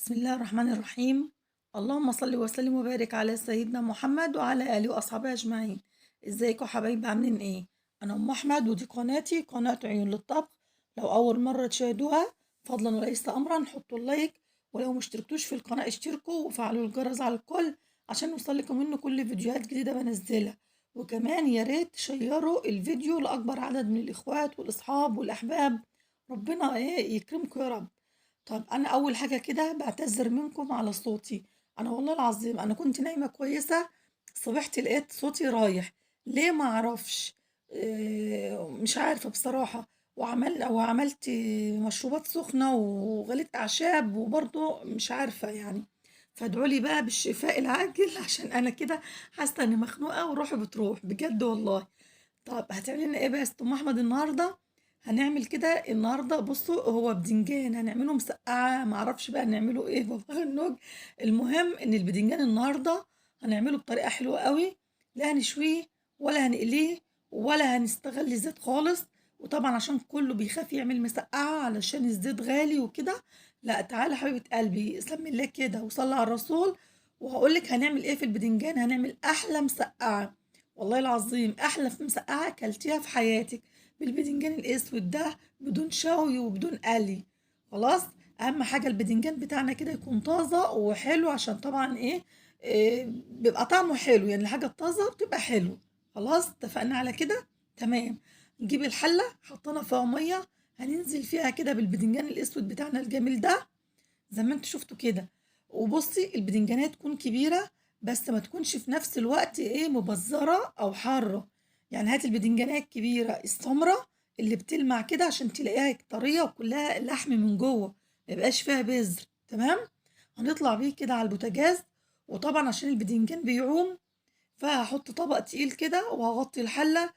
بسم الله الرحمن الرحيم. اللهم صل وسلم وبارك على سيدنا محمد وعلى آله وأصحابه أجمعين. ازيكم حبايبي عاملين ايه؟ أنا أم أحمد ودي قناتي قناة عيون للطبخ. لو أول مرة تشاهدوها فضلا وليس أمرا حطوا اللايك، ولو مشتركتوش في القناة اشتركوا وفعلوا الجرس على الكل عشان يوصلكم منه كل فيديوهات جديدة بنزلها. وكمان يا ريت تشيروا الفيديو لأكبر عدد من الإخوات والأصحاب والأحباب. ربنا يكرمكم يا رب. طب أنا أول حاجة كده باعتذر منكم على صوتي. أنا والله العظيم أنا كنت نايمة كويسة، صبحت لقيت صوتي رايح. ليه ما أعرفش. مش عارفة بصراحة. وعملت مشروبات سخنة وغليت أعشاب وبرضه مش عارفة يعني. فادعوا لي بقى بالشفاء العاجل عشان أنا كده حاسة إني مخنوقة وروحي بتروح بجد والله. طب هتعملي لنا إيه بقى يا ست أم أحمد النهاردة؟ هنعمل كده النهارده، بصوا هو بدنجان هنعمله مسقعة، معرفش بقى نعمله ايه بابا النوج. المهم ان البدنجان النهارده هنعمله بطريقة حلوة قوي. لا هنشويه ولا هنقليه ولا هنستغل زيت خالص. وطبعا عشان كله بيخاف يعمل مسقعة علشان الزيت غالي وكده. لا تعالى حبيبة قلبي سمي الله كده وصلي على الرسول. وهقولك هنعمل ايه في البدنجان، هنعمل احلى مسقعة. والله العظيم احلى في مسقعة اكلتيها في حياتك، بالبدنجان الاسود ده بدون شوي وبدون قلي. خلاص. اهم حاجه البدنجان بتاعنا كده يكون طازه وحلو عشان طبعا إيه بيبقى طعمه حلو، يعني الحاجه الطازه بتبقى حلو. خلاص اتفقنا على كده. تمام. نجيب الحله حطينا فيها ميه، هننزل فيها كده بالبدنجان الاسود بتاعنا الجميل ده زي ما انتوا شفتوا كده. وبصي البدنجانية تكون كبيرة بس ما تكونش في نفس الوقت مبزرة او حارة. يعني هات البدنجانية الكبيرة السمرة اللي بتلمع كده عشان تلاقيها طرية وكلها لحم من جوه، ما يبقاش فيها بذر. تمام. هنطلع بيه كده على البوتاجاز. وطبعا عشان البدنجان بيعوم فهحط طبق تقيل كده وهغطي الحلة.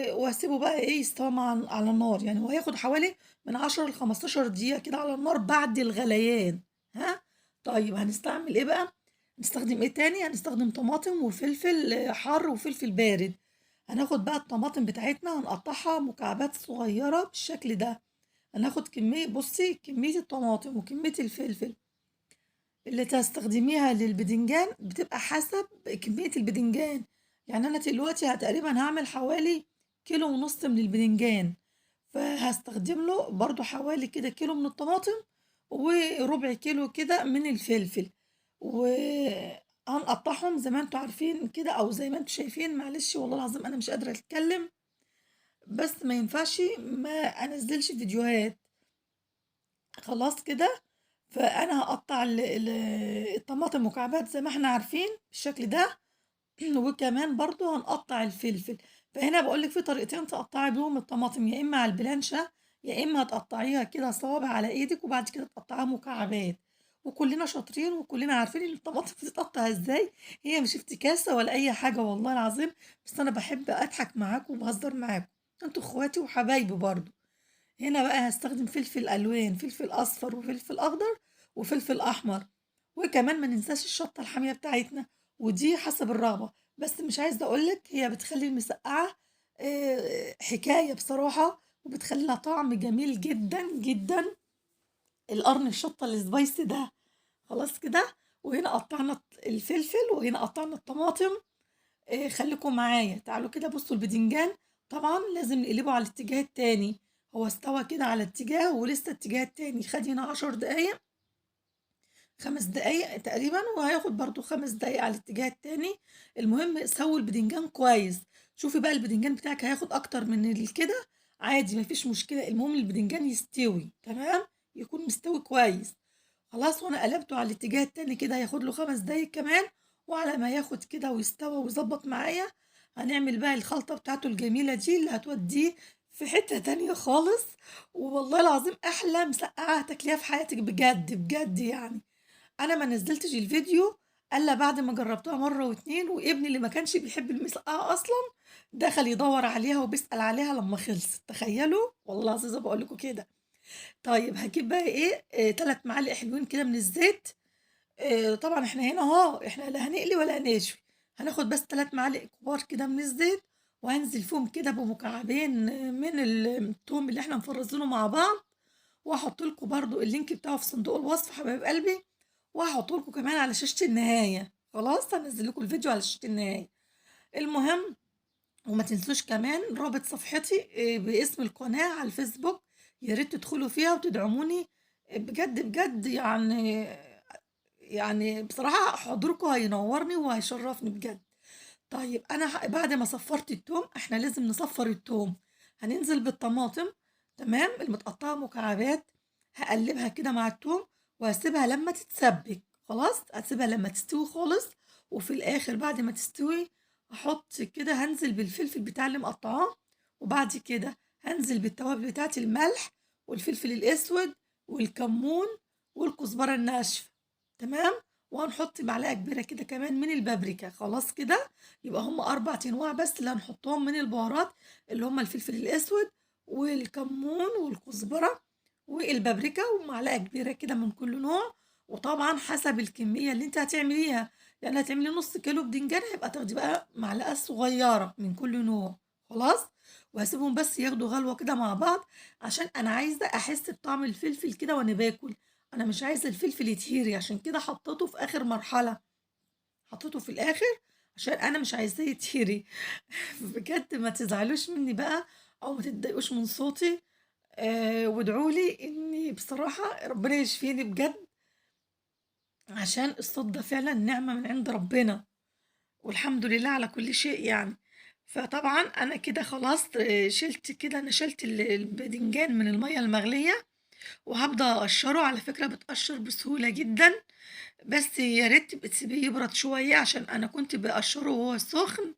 وهسيبه بقى يستوى على النار، يعني وهياخد حوالي من 10 ل15 دقيقة كده على النار بعد الغليان. ها. طيب هنستعمل ايه بقى؟ هنستخدم ايه تاني؟ هنستخدم طماطم وفلفل حار وفلفل بارد. هناخد بقى الطماطم بتاعتنا هنقطعها مكعبات صغيرة بالشكل ده. هناخد كمية، بصي كمية الطماطم وكمية الفلفل اللي تستخدميها للبدنجان بتبقى حسب كمية البدنجان. يعني أنا دلوقتي تقريبا هعمل حوالي كيلو ونص من البدنجان، فهستخدم له برضو حوالي كده كيلو من الطماطم وربع كيلو كده من الفلفل. وهنقطعهم زي ما انتوا عارفين كده او زي ما انتوا شايفين. معلش والله العظيم انا مش قادرة اتكلم، بس ما ينفعش ما انزلش فيديوهات. خلاص كده. فانا هقطع الطماطم مكعبات زي ما احنا عارفين بالشكل ده. وكمان برضو هنقطع الفلفل. فهنا بقول لك في طريقتين تقطعي بيهم الطماطم، يا اما على البلانشة يا اما هتقطعيها كده صوابع على ايدك وبعد كده تقطعيها مكعبات. وكلنا شاطرين وكلنا عارفين ان الطماطم بتتقطع ازاي. هي مش افتكاسة ولا اي حاجة والله العظيم، بس انا بحب اضحك معاكم وبهزر معاكم. انتوا اخواتي وحبايبي برضو. هنا بقى هستخدم فلفل الوان، فلفل اصفر وفلفل اخضر وفلفل احمر. وكمان ما ننساش الشطه الحاميه بتاعتنا، ودي حسب الرغبه. بس مش عايزه اقولك هي بتخلي المسقعه حكايه بصراحه، وبتخلي لها طعم جميل جدا جدا. القرن الشطه السبايسي ده. خلاص كده. وهنا قطعنا الفلفل وهنا قطعنا الطماطم. خليكم معايا تعالوا كده بصوا البدنجان. طبعا لازم نقلبه على الاتجاه التاني. هو استوى كده على اتجاه ولسه الاتجاه التاني خد هنا 10 دقايق، 5 دقايق تقريبا، وهياخد برضو 5 دقايق على الاتجاه التاني. المهم سوي البدنجان كويس. شوفي بقى البدنجان بتاعك هياخد اكتر من كده عادي مفيش مشكلة، المهم البدنجان يستوي تمام، يكون مستوي كويس. خلاص. وانا قلبته على الاتجاه التاني كده هياخد له 5 دقايق كمان. وعلى ما ياخد كده ويستوى ويظبط معايا هنعمل بقى الخلطة بتاعته الجميلة دي اللي هتوديه في حتة تانية خالص. والله العظيم أحلى مسقعة هتاكليها في حياتك بجد بجد يعني. أنا ما نزلتش الفيديو إلا بعد ما جربتها مرة واتنين، وابني اللي ما كانش بيحب المسقعة أصلا دخل يدور عليها وبيسأل عليها لما خلصت. تخيلوا والله العظيم زي ما بقول لكم كده. طيب هجيب بقى ايه 3 معالق حلوين كده من الزيت. طبعا احنا هنا احنا لا هنقلي ولا هنشوي. هناخد بس 3 معالق كبار كده من الزيت، وهنزل فيهم كده بمكعبين من الثوم اللي احنا مفرزينه مع بعض. واحط لكم برضو اللينك بتاعه في صندوق الوصف حبايب قلبي وهحط لكم كمان على شاشة النهاية. خلاص هنزل لكم الفيديو على شاشة النهاية. المهم، وما تنسوش كمان رابط صفحتي باسم القناة على الفيسبوك، يا ريت تدخلوا فيها وتدعموني بجد بجد. يعني بصراحة حضوركم هينورني وهيشرفني بجد. طيب أنا بعد ما صفرت التوم، احنا لازم نصفر التوم. هننزل بالطماطم، تمام، المتقطعة مكعبات. هقلبها كده مع التوم وهسيبها لما تتسبك. خلاص هسيبها لما تستوي خالص. وفي الآخر بعد ما تستوي هحط كده، هنزل بالفلفل بتاع اللي مقطعاه. وبعد كده هنزل بالتوابل بتاعت الملح والفلفل الأسود والكمون والكزبرة الناشفة، تمام. وهنحط معلقة كبيرة كده كمان من البابريكا. خلاص كده يبقى هم 4 أنواع بس اللي هنحطهم من البهارات، اللي هم الفلفل الأسود والكمون والكزبرة والبابريكا، ومعلقة كبيرة كده من كل نوع. وطبعا حسب الكمية اللي انت هتعمليها، يعني هتعملي نص كيلو بدنجان هيبقى تاخدي بقى معلقة صغيرة من كل نوع. خلاص. وهسيبهم بس ياخدوا غلوة كده مع بعض، عشان انا عايزة احس بطعم الفلفل كده وانا باكل. انا مش عايزة الفلفل يتهري، عشان كده حطيته في اخر مرحلة، حطيته في الاخر عشان انا مش عايزاه يتهري. بجد ما تزعلوش مني بقى، او ما تتضايقوش من صوتي. وادعوا لي اني بصراحة ربنا يشفيني بجد، عشان الصوت ده فعلا نعمة من عند ربنا، والحمد لله على كل شيء يعني. فطبعا انا كده خلاص شلت كده، انا شلت الباذنجان من المية المغلية، وهبدأ اقشره. على فكرة بتقشر بسهولة جدا، بس يا ريت تبقى تسيبيه يبرد شوية، عشان انا كنت بقشره وهو سخن.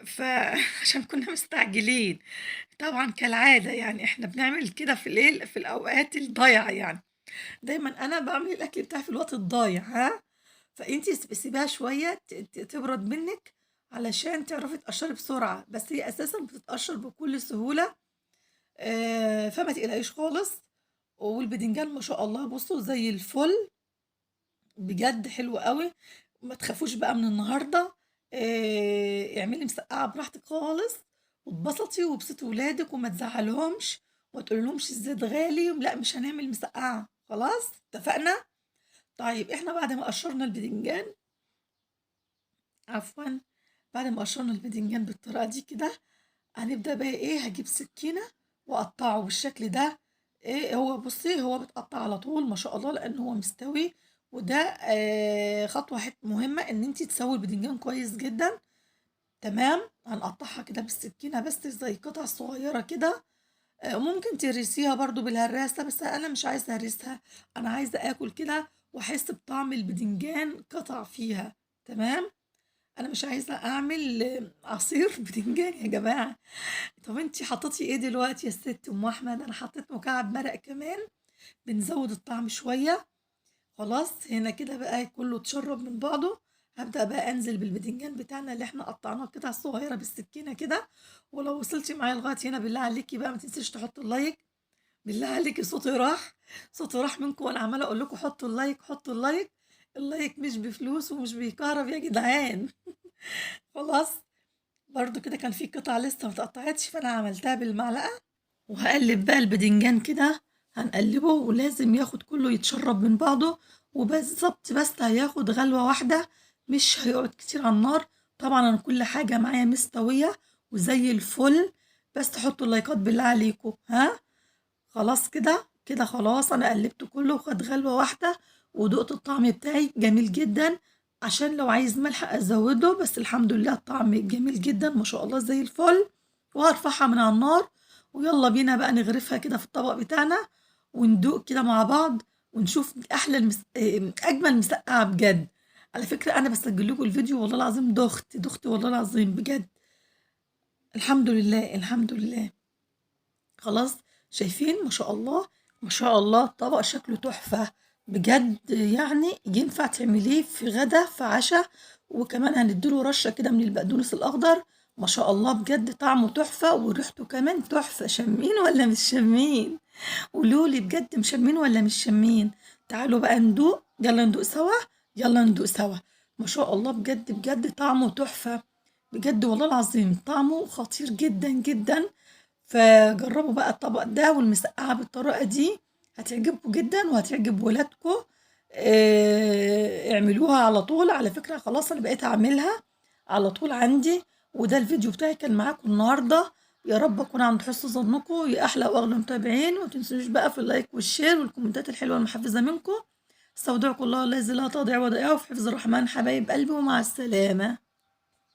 فعشان كنا مستعجلين طبعا كالعادة، يعني احنا بنعمل كده في الليل في الأوقات الضايعة يعني. دايما أنا بعمل الأكل بتاعي في الوقت الضايع، ها. فانتي سيبيها شوية تبرد منك، علشان تعرفي تقشري بسرعة. بس هي أساسا بتتقشر بكل سهولة. فما تقلقيش خالص. والبدنجان ما شاء الله بصوا زي الفل، بجد حلو قوي. ما تخافوش بقى من النهارده. اعملي مسقعه براحتك خالص، واتبسطي وابسطي ولادك وما تزعلهمش، وما تقولهمش الزيت غالي. لا مش هنعمل مسقعه، خلاص اتفقنا. طيب احنا بعد ما قشرنا البدنجان، عفوا، بعد ما قشرنا البدنجان بالطريقه دي كده، هنبدا بقى ايه، هجيب سكينه واقطعه بالشكل ده. ايه هو، بصي هو بيتقطع على طول ما شاء الله، لان هو مستوي. وده خطوه مهمه ان انت تسوي البدنجان كويس جدا. تمام. هنقطعها كده بالسكينه بس زي قطع صغيره كده. ممكن تهرسيها برضو بالهراسه، بس انا مش عايزه اهرسها. انا عايزه اكل كده واحس بطعم البدنجان قطع فيها. تمام. انا مش عايزه اعمل عصير بدنجان يا جماعه. طب انتي حطيتي ايه دلوقتي يا ست ام احمد؟ انا حطيت مكعب مرق كمان، بنزود الطعم شويه. خلاص هنا كده بقى كله اتشرب من بعضه. هبدأ بقى انزل بالبدنجان بتاعنا اللي احنا قطعناه قطع صغيره بالسكينه كده. ولو وصلتي معايا لغايه هنا بالله عليكي بقى ما تنسيش تحطي اللايك. بالله عليكي صوتي راح، صوتي راح منكم وانا عماله اقول لكم حطوا اللايك حطوا اللايك. اللايك مش بفلوس ومش بيكهرب يا جدعان. خلاص. برضو كده كان في قطع لسه متقطعتش، فانا عملتها بالمعلقه. وهقلب بقى البدنجان كده، هنقلبه ولازم ياخد كله يتشرب من بعضه. وبالظبط بس هياخد غلوة واحدة، مش هيقعد كتير على النار. طبعا انا كل حاجة معايا مستوية وزي الفل. بس تحطوا اللايكات بالله عليكم، ها. خلاص كده كده خلاص، انا قلبته كله وخد غلوة واحدة. ودقت الطعم بتاعي جميل جدا. عشان لو عايز ملح ازوده، بس الحمد لله الطعم جميل جدا ما شاء الله زي الفل. وهرفعها من على النار، ويلا بينا بقى نغرفها كده في الطبق بتاعنا، وندوق كده مع بعض، ونشوف احلى اجمل مسقعة بجد. على فكرة انا بسجل لكم الفيديو، والله العظيم دخت والله العظيم بجد. الحمد لله الحمد لله. خلاص. شايفين ما شاء الله، ما شاء الله الطبق شكله تحفة بجد. يعني ينفع تعمليه في غدا في عشاء. وكمان هنديله رشة كده من البقدونس الأخضر. ما شاء الله بجد طعمه تحفة وريحته كمان تحفة. شامين ولا مش شامين؟ قولولي بجد مشامين ولا مش شامين؟ تعالوا بقى ندوق، يلا ندوق سوا. يلا ندوق سوا. ما شاء الله بجد بجد طعمه تحفة. بجد والله العظيم طعمه خطير جدا جدا. فجربوا بقى الطبق ده والمسقعة بالطريقة دي، هتعجبكم جدا وهتعجب ولادكم. اعملوها على طول. على فكرة خلاص أنا بقيت أعملها على طول عندي. وده الفيديو بتاعي كان معاكم النهاردة. يا رب أكون عند حسن ظنكم يا أحلى وأغلى متابعين. ومتنسوش بقى في اللايك والشير والكومنتات الحلوة المحفزة منكم. استودعكم الله الذي لا تضيع ودائعه في حفظ الرحمن حبايب قلبي، ومع السلامة.